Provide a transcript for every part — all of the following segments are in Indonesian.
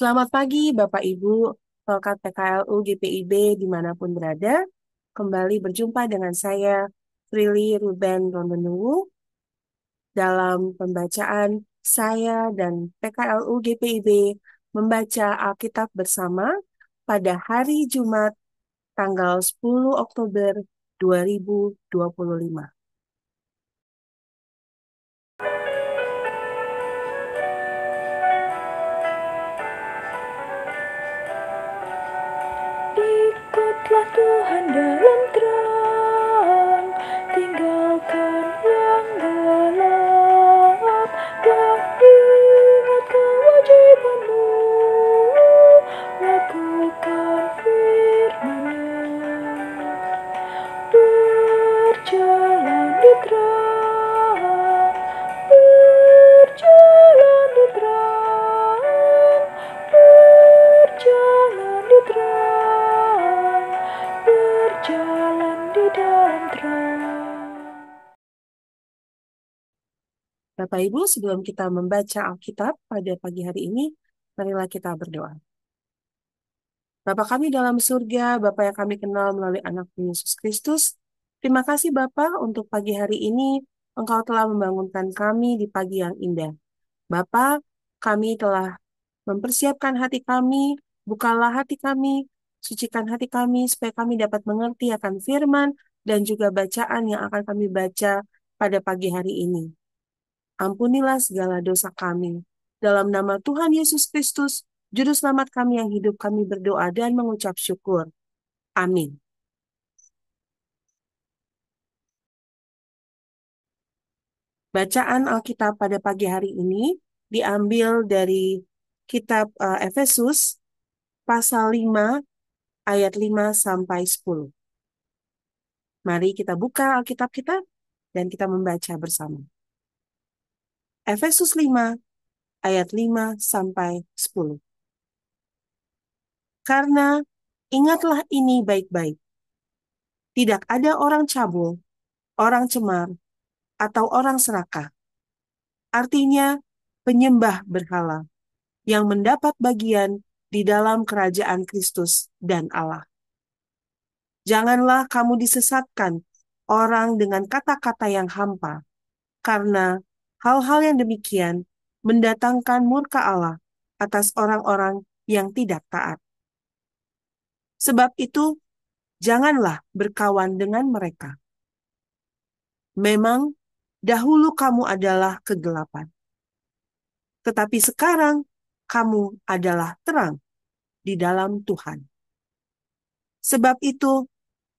Selamat pagi Bapak Ibu, Tolkat PKLU GPIB dimanapun berada. Kembali berjumpa dengan saya, Prilly Ruben Rondonuwu, dalam pembacaan saya dan PKLU GPIB membaca Alkitab bersama pada hari Jumat tanggal 10 Oktober 2025. Ikutlah Tuhan dalam terang, tinggalkan yang gelap, dan ingat kewajibanmu, lakukan firman-Nya. Berjalan di terang, berjalan di terang, berjalan di terang, berjalan di dalam terang. Bapak Ibu, sebelum kita membaca Alkitab pada pagi hari ini, marilah kita berdoa. Bapa kami dalam surga, Bapa yang kami kenal melalui anak Yesus Kristus, terima kasih Bapa untuk pagi hari ini, Engkau telah membangunkan kami di pagi yang indah. Bapa, kami telah mempersiapkan hati kami, bukalah hati kami, sucikan hati kami, supaya kami dapat mengerti akan firman dan juga bacaan yang akan kami baca pada pagi hari ini. Ampunilah segala dosa kami. Dalam nama Tuhan Yesus Kristus, Juru Selamat kami yang hidup, kami berdoa dan mengucap syukur. Amin. Bacaan Alkitab pada pagi hari ini diambil dari kitab Efesus pasal 5 ayat 5 sampai 10. Mari kita buka Alkitab kita dan kita membaca bersama. Efesus 5 ayat 5 sampai 10. Karena ingatlah ini baik-baik. Tidak ada orang cabul, orang cemar, atau orang serakah. Artinya penyembah berhala yang mendapat bagian di dalam kerajaan Kristus dan Allah. Janganlah kamu disesatkan orang dengan kata-kata yang hampa, karena hal-hal yang demikian mendatangkan murka Allah atas orang-orang yang tidak taat. Sebab itu, janganlah berkawan dengan mereka. Memang dahulu kamu adalah kegelapan, tetapi sekarang kamu adalah terang di dalam Tuhan. Sebab itu,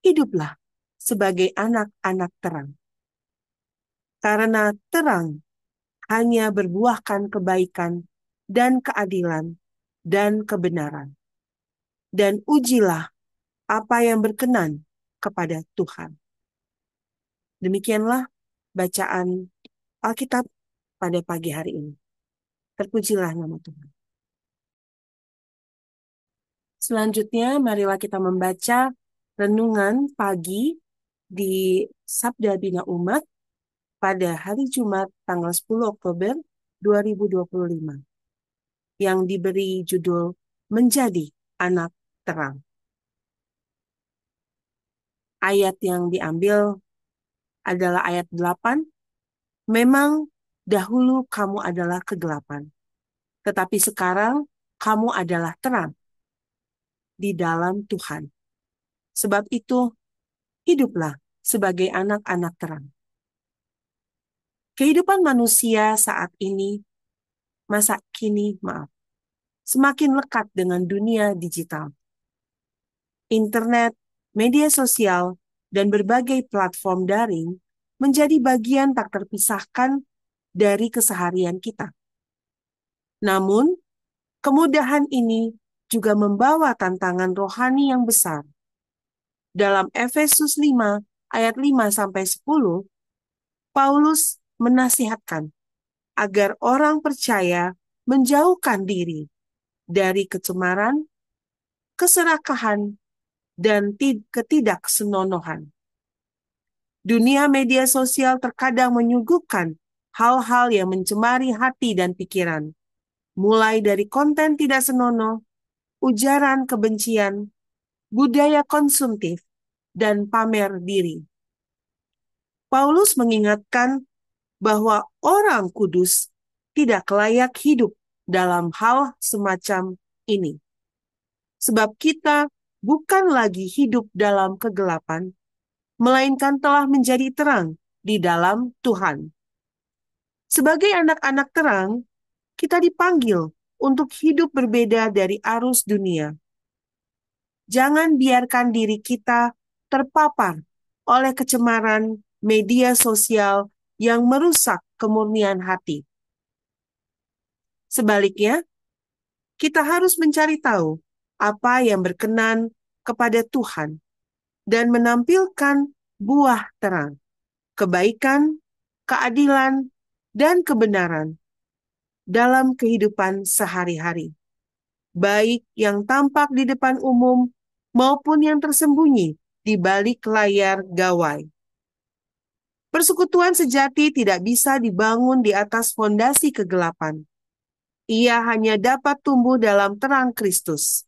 hiduplah sebagai anak-anak terang. Karena terang hanya berbuahkan kebaikan dan keadilan dan kebenaran. Dan ujilah apa yang berkenan kepada Tuhan. Demikianlah bacaan Alkitab pada pagi hari ini. Terpujilah nama Tuhan. Selanjutnya, marilah kita membaca renungan pagi di Sabda Bina Umat pada hari Jumat tanggal 10 Oktober 2025 yang diberi judul Menjadi Anak Terang. Ayat yang diambil adalah ayat 8. Memang dahulu kamu adalah kegelapan, tetapi sekarang kamu adalah terang di dalam Tuhan. Sebab itu, hiduplah sebagai anak-anak terang. Kehidupan manusia saat ini, masa kini, semakin lekat dengan dunia digital. Internet, media sosial, dan berbagai platform daring menjadi bagian tak terpisahkan dari keseharian kita. Namun, kemudahan ini juga membawa tantangan rohani yang besar. Dalam Efesus 5 ayat 5-10, Paulus menasihatkan agar orang percaya menjauhkan diri dari kecemaran, keserakahan, dan ketidaksenonohan. Dunia media sosial terkadang menyuguhkan hal-hal yang mencemari hati dan pikiran, mulai dari konten tidak senonoh, ujaran kebencian, budaya konsumtif, dan pamer diri. Paulus mengingatkan bahwa orang kudus tidak layak hidup dalam hal semacam ini. Sebab kita bukan lagi hidup dalam kegelapan, melainkan telah menjadi terang di dalam Tuhan. Sebagai anak-anak terang, kita dipanggil untuk hidup berbeda dari arus dunia. Jangan biarkan diri kita terpapar oleh kecemaran media sosial yang merusak kemurnian hati. Sebaliknya, kita harus mencari tahu apa yang berkenan kepada Tuhan dan menampilkan buah terang, kebaikan, keadilan, dan kebenaran dalam kehidupan sehari-hari, baik yang tampak di depan umum maupun yang tersembunyi di balik layar gawai. Persekutuan sejati tidak bisa dibangun di atas fondasi kegelapan. Ia hanya dapat tumbuh dalam terang Kristus.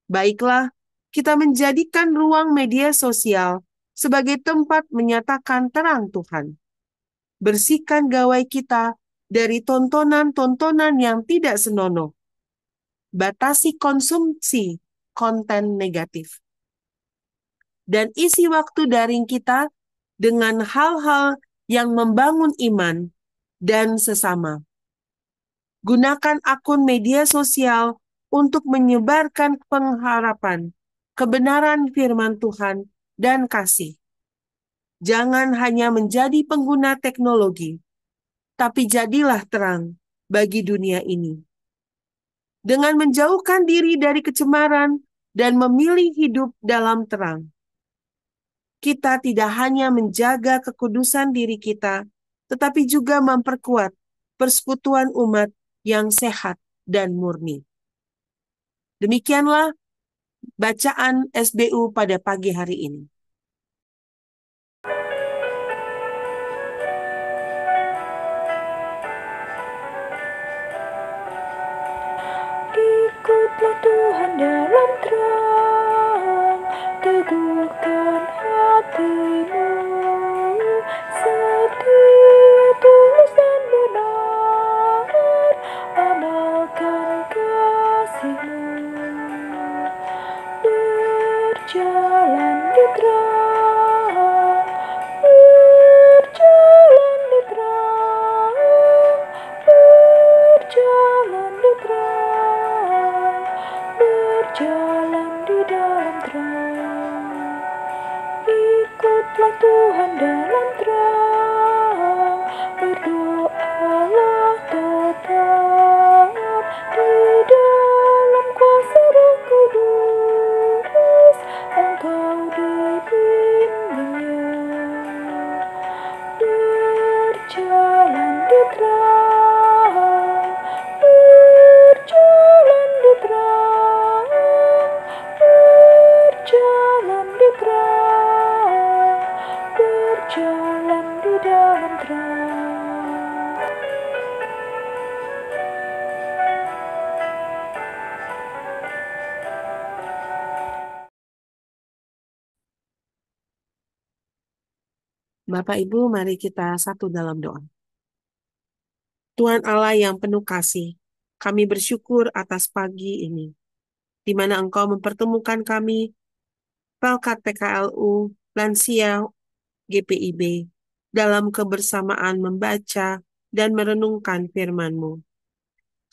Baiklah, kita menjadikan ruang media sosial sebagai tempat menyatakan terang Tuhan. Bersihkan gawai kita dari tontonan-tontonan yang tidak senonoh. Batasi konsumsi konten negatif. Dan isi waktu daring kita dengan hal-hal yang membangun iman dan sesama. Gunakan akun media sosial untuk menyebarkan pengharapan, kebenaran firman Tuhan, dan kasih. Jangan hanya menjadi pengguna teknologi, tapi jadilah terang bagi dunia ini. Dengan menjauhkan diri dari kecemaran dan memilih hidup dalam terang, kita tidak hanya menjaga kekudusan diri kita, tetapi juga memperkuat persekutuan umat yang sehat dan murni. Demikianlah bacaan SBU pada pagi hari ini. Ikutlah Tuhan dalam terang, teguhkan hatimu, setia, tulus dan benar, amalkan kasihmu, berjalan di terang, berjalan di terang, berjalan di terang, berjalan di dalam terang. Ikutlah Tuhan dalam terang, berdoalah tetap di dalam kuasa Roh Kudus, engkau dibimbingnya. Berjalan di terang, berjalan di terang, berjalan di terang, berjalan di dalam terang. Bapak Ibu, mari kita satu dalam doa. Tuhan Allah yang penuh kasih, kami bersyukur atas pagi ini, di mana Engkau mempertemukan kami, Pelkat PKLU, Lansia GPIB, dalam kebersamaan membaca dan merenungkan firman-Mu.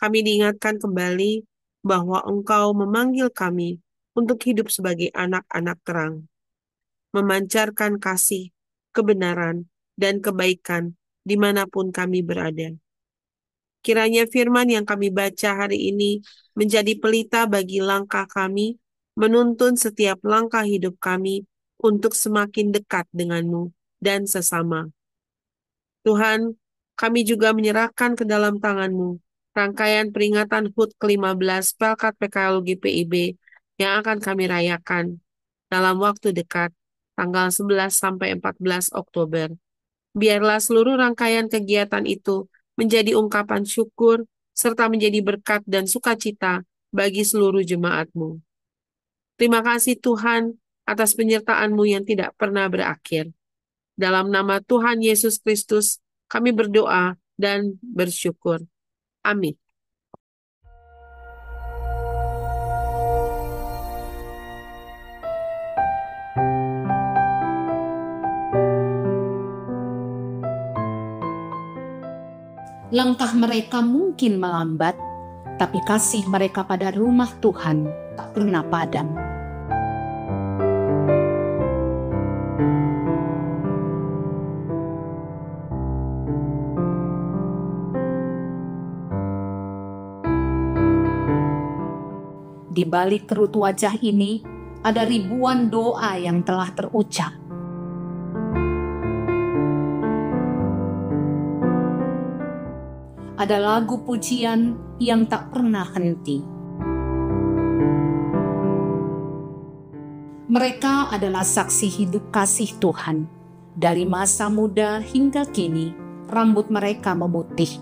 Kami diingatkan kembali bahwa Engkau memanggil kami untuk hidup sebagai anak-anak terang, memancarkan kasih, kebenaran, dan kebaikan dimanapun kami berada. Kiranya firman yang kami baca hari ini menjadi pelita bagi langkah kami, menuntun setiap langkah hidup kami untuk semakin dekat dengan-Mu dan sesama. Tuhan, kami juga menyerahkan ke dalam tangan-Mu rangkaian peringatan HUT ke-15 Pelkat PKLU GPIB yang akan kami rayakan dalam waktu dekat, tanggal 11 sampai 14 Oktober. Biarlah seluruh rangkaian kegiatan itu menjadi ungkapan syukur serta menjadi berkat dan sukacita bagi seluruh jemaat-Mu. Terima kasih Tuhan atas penyertaan-Mu yang tidak pernah berakhir. Dalam nama Tuhan Yesus Kristus, kami berdoa dan bersyukur. Amin. Langkah mereka mungkin melambat, tapi kasih mereka pada rumah Tuhan tak pernah padam. Di balik kerut wajah ini, ada ribuan doa yang telah terucap. Ada lagu pujian yang tak pernah henti. Mereka adalah saksi hidup kasih Tuhan. Dari masa muda hingga kini, rambut mereka memutih.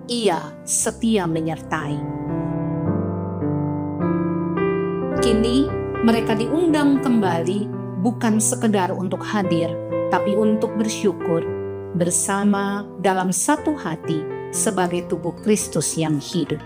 Ia setia menyertai. Kini mereka diundang kembali bukan sekedar untuk hadir, tapi untuk bersyukur bersama dalam satu hati sebagai tubuh Kristus yang hidup.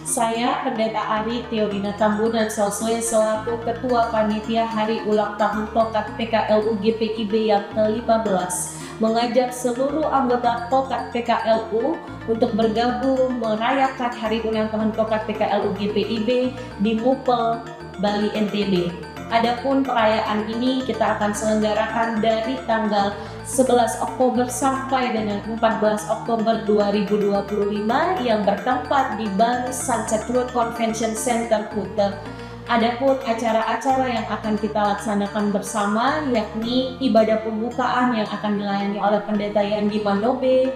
Saya, Pendeta Ari Theodina Tambunan Salsoe selaku Ketua Panitia Hari Ulang Tahun Tokat PKLU GPIB yang ke-15, mengajak seluruh anggota Tokat PKLU untuk bergabung merayakan Hari Ulang Tahun Tokat PKLU GPIB di Mupel, Bali, NTB. Adapun perayaan ini kita akan selenggarakan dari tanggal 11 Oktober sampai dengan 14 Oktober 2025 yang bertempat di Bali Sunset Road Convention Center Kuta. Adapun acara-acara yang akan kita laksanakan bersama yakni ibadah pembukaan yang akan dilayani oleh Pendeta Yandi Manobe.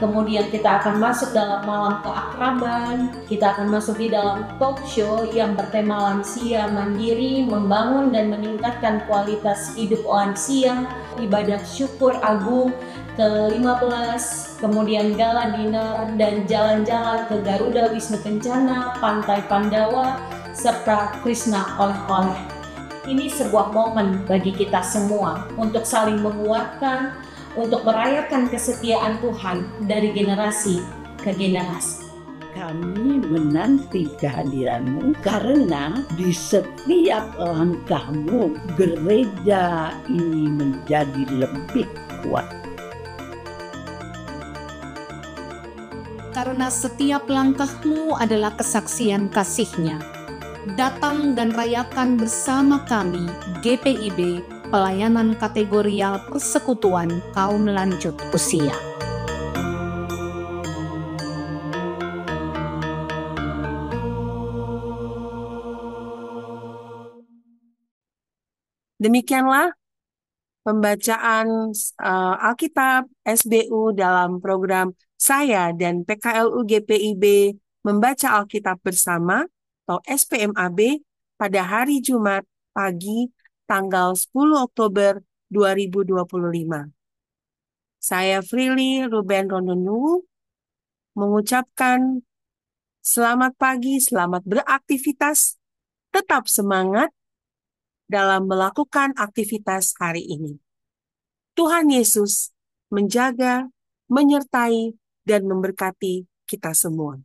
Kemudian kita akan masuk dalam malam keakraban, kita akan masuk di dalam talk show yang bertema lansia mandiri, membangun dan meningkatkan kualitas hidup lansia, ibadah syukur agung ke-15, kemudian gala dinner dan jalan-jalan ke Garuda Wisnu Kencana, Pantai Pandawa, serta Krishna oleh-oleh. Ini sebuah momen bagi kita semua untuk saling menguatkan, untuk merayakan kesetiaan Tuhan dari generasi ke generasi. Kami menanti kehadiranmu karena di setiap langkahmu gereja ini menjadi lebih kuat. Karena setiap langkahmu adalah kesaksian kasih-Nya. Datang dan rayakan bersama kami GPIB Pelayanan Kategorial Persekutuan Kaum Lanjut Usia. Demikianlah pembacaan Alkitab SBU dalam program saya dan PKLU GPIB membaca Alkitab bersama atau SPMAB pada hari Jumat pagi tanggal 10 Oktober 2025. Saya Frilly Ruben Rondonu mengucapkan selamat pagi, selamat beraktivitas, tetap semangat dalam melakukan aktivitas hari ini. Tuhan Yesus menjaga, menyertai, dan memberkati kita semua.